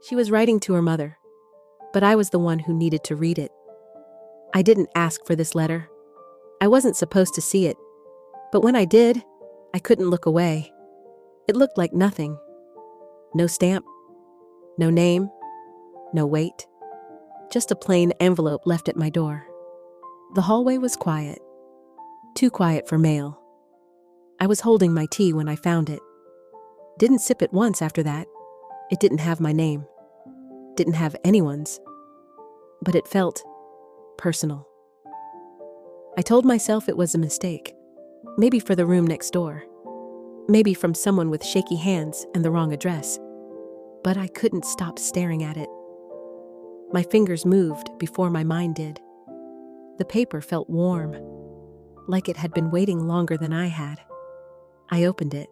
She was writing to her mother, but I was the one who needed to read it. I didn't ask for this letter. I wasn't supposed to see it, but when I did, I couldn't look away. It looked like nothing. No stamp, no name, no weight, just a plain envelope left at my door. The hallway was quiet, too quiet for mail. I was holding my tea when I found it. Didn't sip it once after that. It didn't have my name. Didn't have anyone's. But it felt personal. I told myself it was a mistake. Maybe for the room next door. Maybe from someone with shaky hands and the wrong address. But I couldn't stop staring at it. My fingers moved before my mind did. The paper felt warm, like it had been waiting longer than I had. I opened it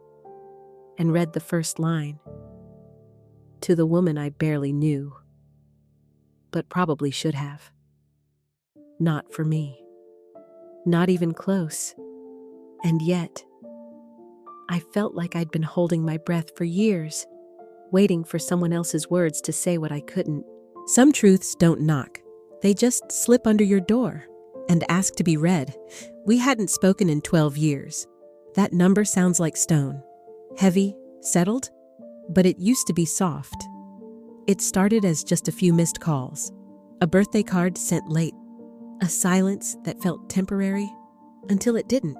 and read the first line. To the woman I barely knew, but probably should have. Not for me. Not even close. And yet, I felt like I'd been holding my breath for years, waiting for someone else's words to say what I couldn't. Some truths don't knock. They just slip under your door and ask to be read. We hadn't spoken in 12 years. That number sounds like stone. Heavy, settled, but it used to be soft. It started as just a few missed calls, a birthday card sent late, a silence that felt temporary until it didn't.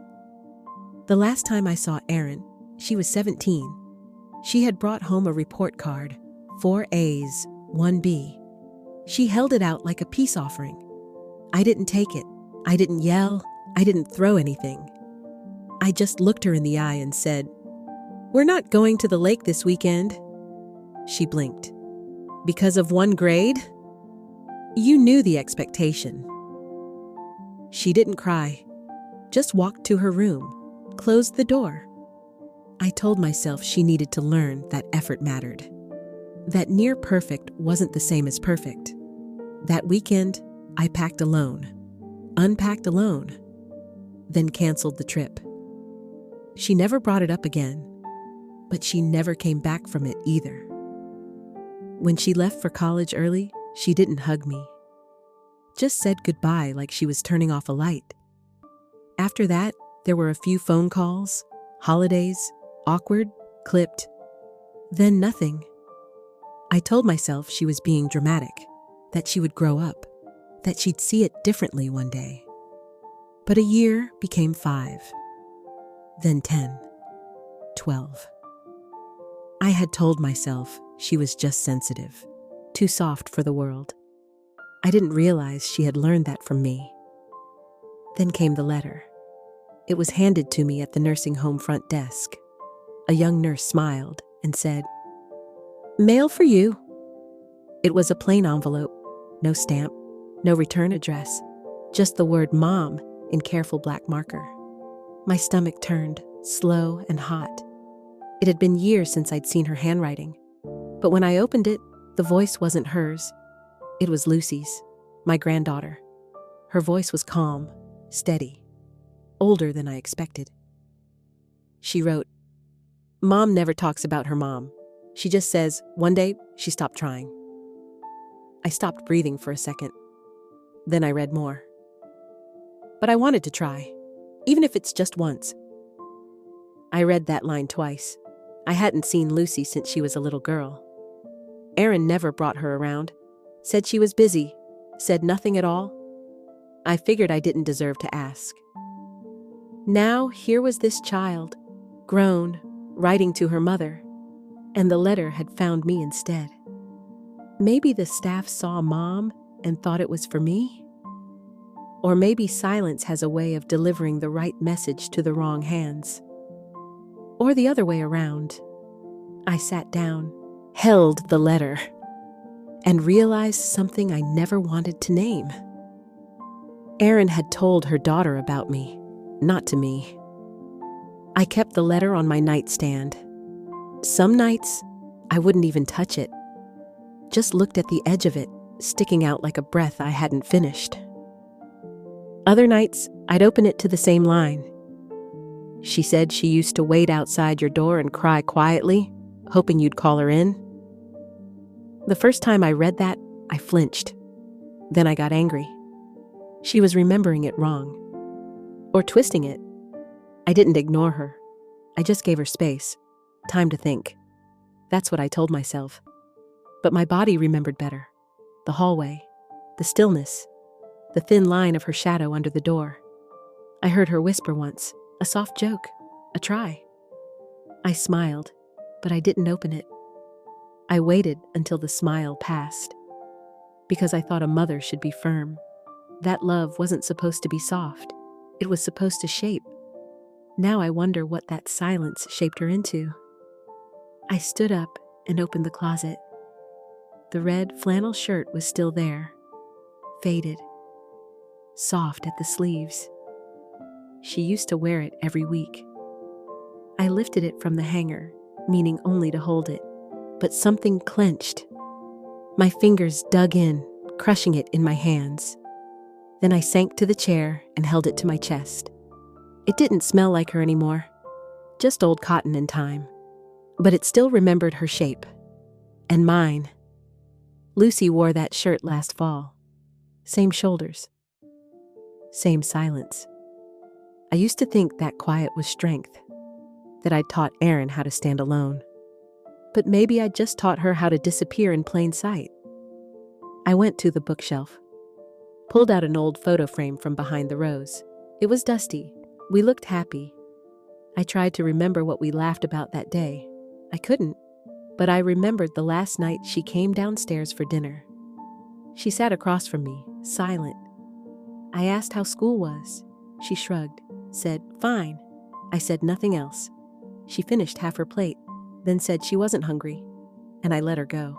The last time I saw Erin, she was 17. She had brought home a report card, 4 A's, 1 B. She held it out like a peace offering. I didn't take it. I didn't yell. I didn't throw anything. I just looked her in the eye and said, "We're not going to the lake this weekend." She blinked. Because of 1 grade? You knew the expectation. She didn't cry, just walked to her room, closed the door. I told myself she needed to learn that effort mattered, that near perfect wasn't the same as perfect. That weekend, I packed alone, unpacked alone, then canceled the trip. She never brought it up again, but she never came back from it either. When she left for college early, she didn't hug me. Just said goodbye like she was turning off a light. After that, there were a few phone calls, holidays, awkward, clipped, then nothing. I told myself she was being dramatic, that she would grow up, that she'd see it differently one day. But a year became 5, then 10, 12. I had told myself she was just sensitive, too soft for the world. I didn't realize she had learned that from me. Then came the letter. It was handed to me at the nursing home front desk. A young nurse smiled and said, "Mail for you." It was a plain envelope, no stamp, no return address, just the word "Mom" in careful black marker. My stomach turned, slow and hot. It had been years since I'd seen her handwriting, but when I opened it, the voice wasn't hers. It was Lucy's, my granddaughter. Her voice was calm, steady, older than I expected. She wrote, "Mom never talks about her mom. She just says, one day, she stopped trying." I stopped breathing for a second. Then I read more. But I wanted to try, even if it's just once. I read that line twice. I hadn't seen Lucy since she was a little girl. Erin never brought her around, said she was busy, said nothing at all. I figured I didn't deserve to ask. Now here was this child, grown, writing to her mother, and the letter had found me instead. Maybe the staff saw Mom and thought it was for me? Or maybe silence has a way of delivering the right message to the wrong hands. Or the other way around. I sat down, held the letter, and realized something I never wanted to name. Erin had told her daughter about me, not to me. I kept the letter on my nightstand. Some nights, I wouldn't even touch it. Just looked at the edge of it, sticking out like a breath I hadn't finished. Other nights, I'd open it to the same line. She said she used to wait outside your door and cry quietly, hoping you'd call her in. The first time I read that, I flinched. Then I got angry. She was remembering it wrong. Or twisting it. I didn't ignore her. I just gave her space. Time to think. That's what I told myself. But my body remembered better. The hallway. The stillness. The thin line of her shadow under the door. I heard her whisper once. A soft joke. A try. I smiled, but I didn't open it. I waited until the smile passed. Because I thought a mother should be firm. That love wasn't supposed to be soft. It was supposed to shape. Now I wonder what that silence shaped her into. I stood up and opened the closet. The red flannel shirt was still there. Faded. Soft at the sleeves. She used to wear it every week. I lifted it from the hanger, meaning only to hold it, but something clenched. My fingers dug in, crushing it in my hands. Then I sank to the chair and held it to my chest. It didn't smell like her anymore, just old cotton and time. But it still remembered her shape. And mine. Lucy wore that shirt last fall. Same shoulders. Same silence. I used to think that quiet was strength, that I'd taught Erin how to stand alone. But maybe I'd just taught her how to disappear in plain sight. I went to the bookshelf, pulled out an old photo frame from behind the rows. It was dusty. We looked happy. I tried to remember what we laughed about that day. I couldn't, but I remembered the last night she came downstairs for dinner. She sat across from me, silent. I asked how school was. She shrugged, said, "Fine." I said nothing else. She finished half her plate, then said she wasn't hungry, and I let her go.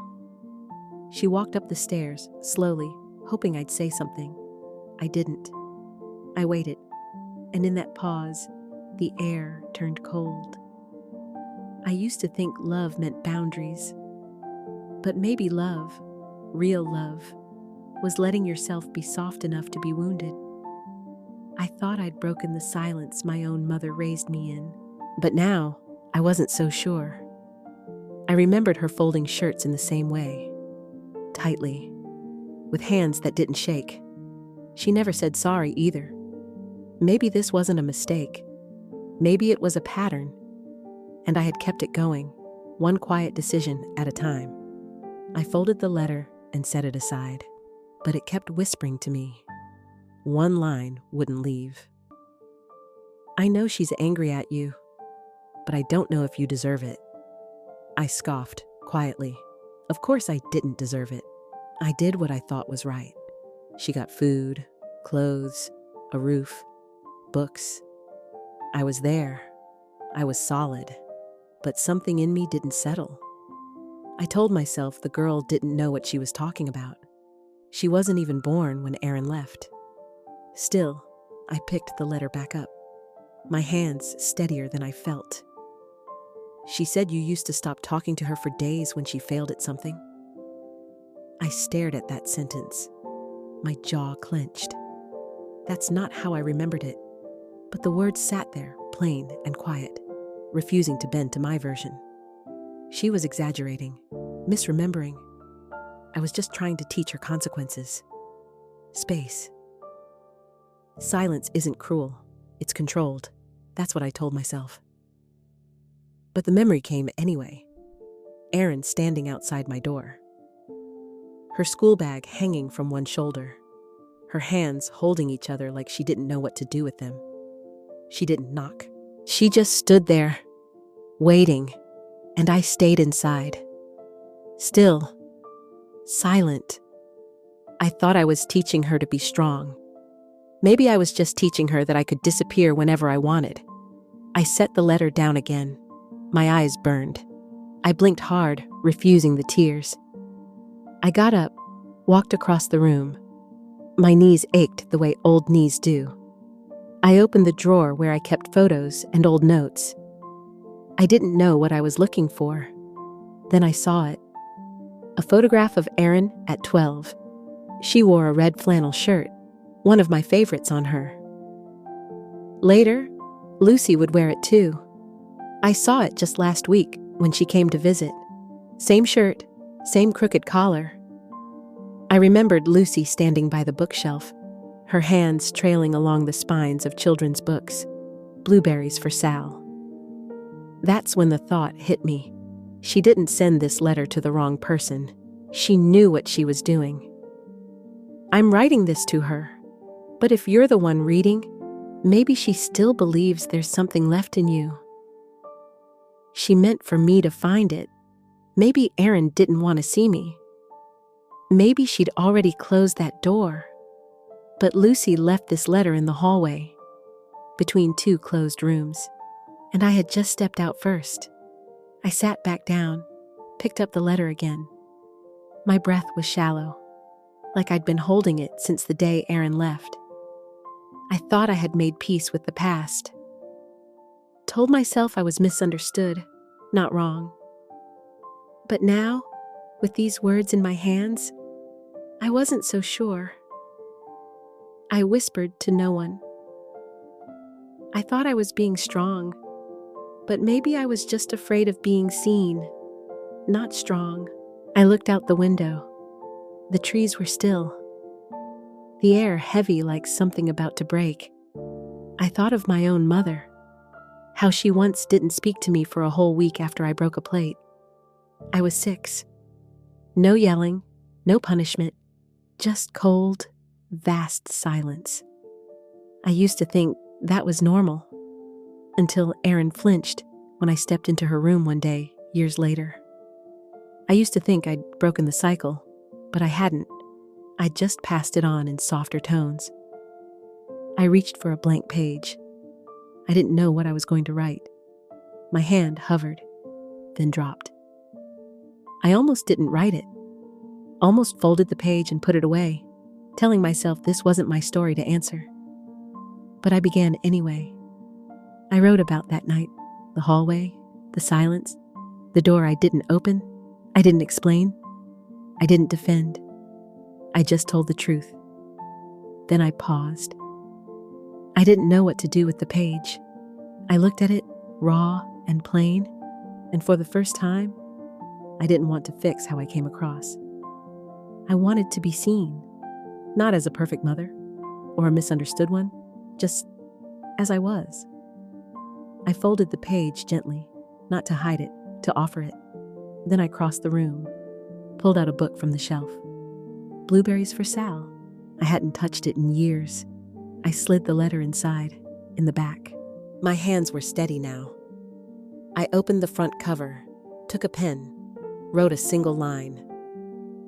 She walked up the stairs, slowly, hoping I'd say something. I didn't. I waited, and in that pause, the air turned cold. I used to think love meant boundaries, but maybe love, real love, was letting yourself be soft enough to be wounded. I thought I'd broken the silence my own mother raised me in, but now I wasn't so sure. I remembered her folding shirts in the same way, tightly, with hands that didn't shake. She never said sorry either. Maybe this wasn't a mistake. Maybe it was a pattern, and I had kept it going, one quiet decision at a time. I folded the letter and set it aside, but it kept whispering to me. One line wouldn't leave. "I know she's angry at you, but I don't know if you deserve it." I scoffed, quietly. Of course I didn't deserve it. I did what I thought was right. She got food, clothes, a roof, books. I was there. I was solid. But something in me didn't settle. I told myself the girl didn't know what she was talking about. She wasn't even born when Erin left. Still, I picked the letter back up, my hands steadier than I felt. "She said you used to stop talking to her for days when she failed at something." I stared at that sentence. My jaw clenched. That's not how I remembered it, but the words sat there, plain and quiet, refusing to bend to my version. She was exaggerating, misremembering. I was just trying to teach her consequences. Space. Silence isn't cruel. It's controlled. That's what I told myself. But the memory came anyway. Erin standing outside my door. Her school bag hanging from one shoulder. Her hands holding each other like she didn't know what to do with them. She didn't knock. She just stood there, waiting, and I stayed inside. Still, silent. I thought I was teaching her to be strong. Maybe I was just teaching her that I could disappear whenever I wanted. I set the letter down again. My eyes burned. I blinked hard, refusing the tears. I got up, walked across the room. My knees ached the way old knees do. I opened the drawer where I kept photos and old notes. I didn't know what I was looking for. Then I saw it. A photograph of Erin at 12. She wore a red flannel shirt, one of my favorites on her. Later, Lucy would wear it too. I saw it just last week when she came to visit. Same shirt, Same crooked collar. I remembered Lucy standing by the bookshelf, her hands trailing along the spines of children's books. Blueberries for Sal. That's when the thought hit me. She didn't send this letter to the wrong person. She knew what she was doing. I'm writing this to her. But if you're the one reading, maybe she still believes there's something left in you. She meant for me to find it. Maybe Aaron didn't want to see me. Maybe she'd already closed that door. But Lucy left this letter in the hallway, between two closed rooms, and I had just stepped out first. I sat back down, picked up the letter again. My breath was shallow, like I'd been holding it since the day Aaron left. I thought I had made peace with the past. Told myself I was misunderstood, not wrong. But now, with these words in my hands, I wasn't so sure. I whispered to no one. I thought I was being strong, but maybe I was just afraid of being seen, not strong. I looked out the window. The trees were still, the air heavy like something about to break. I thought of my own mother, how she once didn't speak to me for a whole week after I broke a plate. I was 6. No yelling, no punishment, just cold, vast silence. I used to think that was normal, until Aaron flinched when I stepped into her room one day, years later. I used to think I'd broken the cycle, but I hadn't. I'd just passed it on in softer tones. I reached for a blank page. I didn't know what I was going to write. My hand hovered, then dropped. I almost didn't write it. Almost folded the page and put it away, telling myself this wasn't my story to answer. But I began anyway. I wrote about that night, the hallway, the silence, the door I didn't open, I didn't explain, I didn't defend. I just told the truth. Then I paused. I didn't know what to do with the page. I looked at it, raw and plain, and for the first time, I didn't want to fix how I came across. I wanted to be seen, not as a perfect mother or a misunderstood one, just as I was. I folded the page gently, not to hide it, to offer it. Then I crossed the room, pulled out a book from the shelf. Blueberries for Sal. I hadn't touched it in years. I slid the letter inside, in the back. My hands were steady now. I opened the front cover, took a pen, wrote a single line.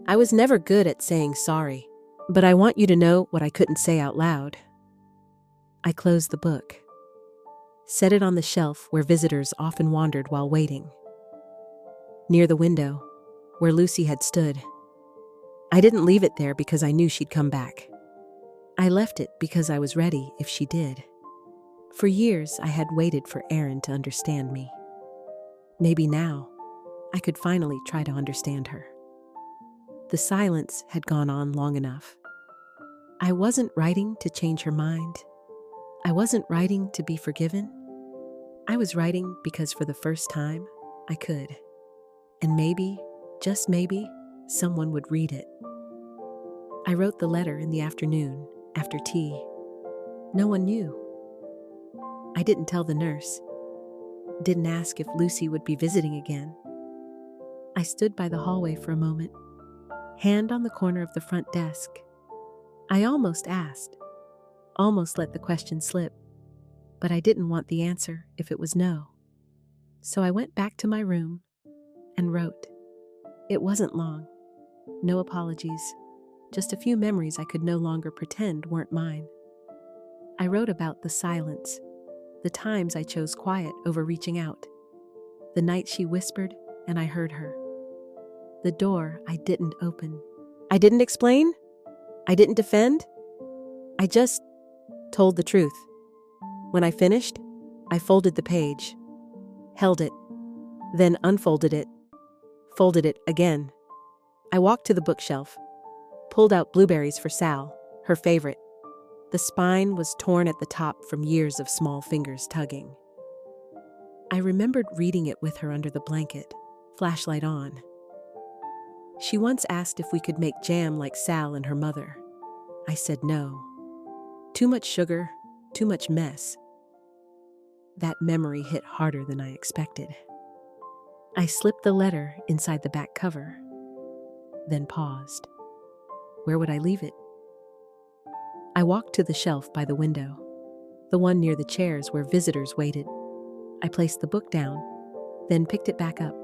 I was never good at saying sorry, but I want you to know what I couldn't say out loud. I closed the book, set it on the shelf where visitors often wandered while waiting. Near the window, where Lucy had stood. I didn't leave it there because I knew she'd come back. I left it because I was ready if she did. For years, I had waited for Aaron to understand me. Maybe now, I could finally try to understand her. The silence had gone on long enough. I wasn't writing to change her mind. I wasn't writing to be forgiven. I was writing because for the first time, I could. And maybe, just maybe, someone would read it. I wrote the letter in the afternoon, after tea. No one knew. I didn't tell the nurse. Didn't ask if Lucy would be visiting again. I stood by the hallway for a moment, hand on the corner of the front desk. I almost asked, almost let the question slip, but I didn't want the answer if it was no. So I went back to my room and wrote. It wasn't long. No apologies. Just a few memories I could no longer pretend weren't mine. I wrote about the silence, the times I chose quiet over reaching out, the night she whispered and I heard her, the door I didn't open. I didn't explain. I didn't defend. I just told the truth. When I finished, I folded the page, held it, then unfolded it, folded it again. I walked to the bookshelf, pulled out Blueberries for Sal, her favorite. The spine was torn at the top from years of small fingers tugging. I remembered reading it with her under the blanket, flashlight on. She once asked if we could make jam like Sal and her mother. I said no. Too much sugar, too much mess. That memory hit harder than I expected. I slipped the letter inside the back cover, then paused. Where would I leave it? I walked to the shelf by the window, the one near the chairs where visitors waited. I placed the book down, then picked it back up,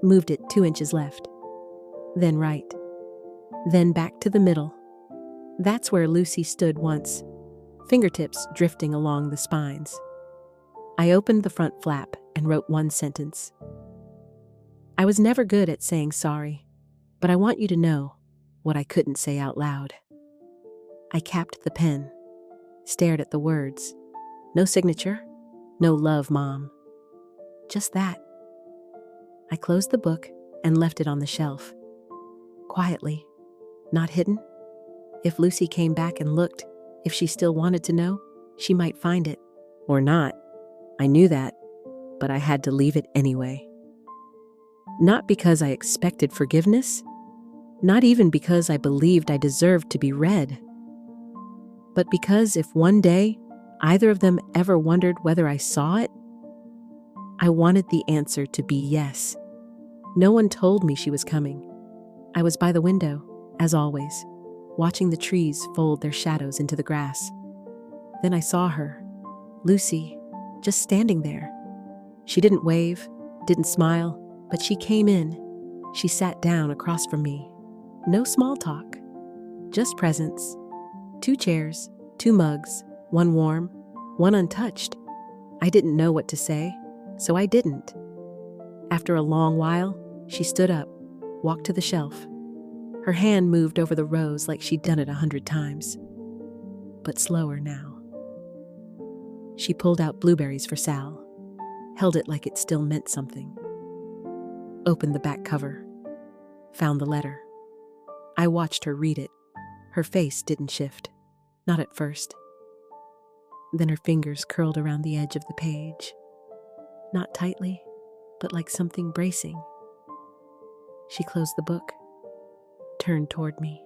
moved it 2 inches left, then right, then back to the middle. That's where Lucy stood once, fingertips drifting along the spines. I opened the front flap and wrote one sentence. I was never good at saying sorry, but I want you to know what I couldn't say out loud. I capped the pen, stared at the words. No signature, no love, Mom. Just that. I closed the book and left it on the shelf. Quietly, not hidden. If Lucy came back and looked, if she still wanted to know, she might find it. Or not. I knew that, but I had to leave it anyway. Not because I expected forgiveness, not even because I believed I deserved to be read, but because if one day either of them ever wondered whether I saw it, I wanted the answer to be yes. No one told me she was coming. I was by the window, as always, watching the trees fold their shadows into the grass. Then I saw her, Lucy, just standing there. She didn't wave, didn't smile, but she came in. She sat down across from me. No small talk, just presence. 2 chairs, 2 mugs, one warm, one untouched. I didn't know what to say, so I didn't. After a long while, she stood up, walked to the shelf. Her hand moved over the rows like she'd done it 100 times, but slower now. She pulled out blueberries for Sal, held it like it still meant something. Opened the back cover, found the letter. I watched her read it. Her face didn't shift, not at first. Then her fingers curled around the edge of the page. Not tightly, but like something bracing. She closed the book, turned toward me.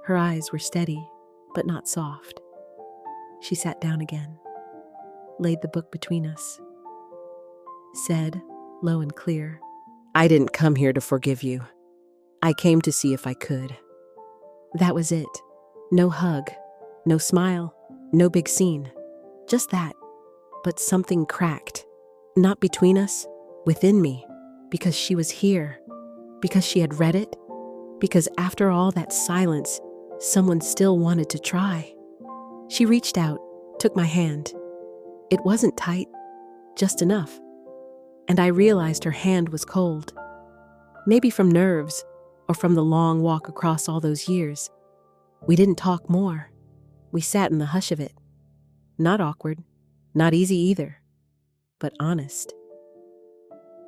Her eyes were steady, but not soft. She sat down again, laid the book between us, said, low and clear, I didn't come here to forgive you. I came to see if I could. That was it. No hug, no smile, no big scene. Just that. But something cracked. Not between us, within me. Because she was here. Because she had read it. Because after all that silence, someone still wanted to try. She reached out, took my hand. It wasn't tight, just enough. And I realized her hand was cold. Maybe from nerves, or from the long walk across all those years. We didn't talk more. We sat in the hush of it. Not awkward, not easy either, but honest.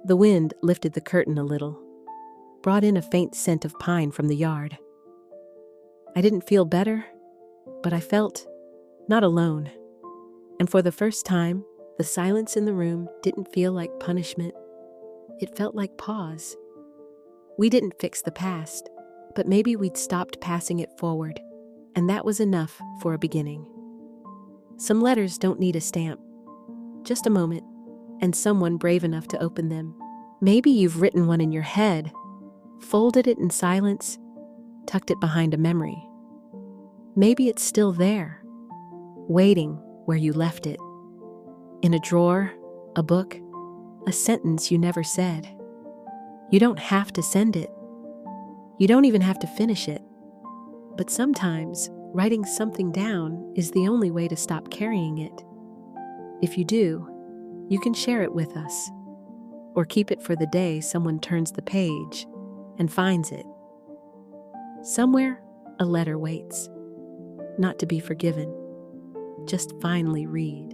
The wind lifted the curtain a little, brought in a faint scent of pine from the yard. I didn't feel better, but I felt not alone. And for the first time, the silence in the room didn't feel like punishment. It felt like pause. We didn't fix the past, but maybe we'd stopped passing it forward, and that was enough for a beginning. Some letters don't need a stamp. Just a moment, and someone brave enough to open them. Maybe you've written one in your head, folded it in silence, tucked it behind a memory. Maybe it's still there, waiting where you left it. In a drawer, a book, a sentence you never said. You don't have to send it. You don't even have to finish it. But sometimes, writing something down is the only way to stop carrying it. If you do, you can share it with us, or keep it for the day someone turns the page and finds it. Somewhere, a letter waits, not to be forgiven, just finally read.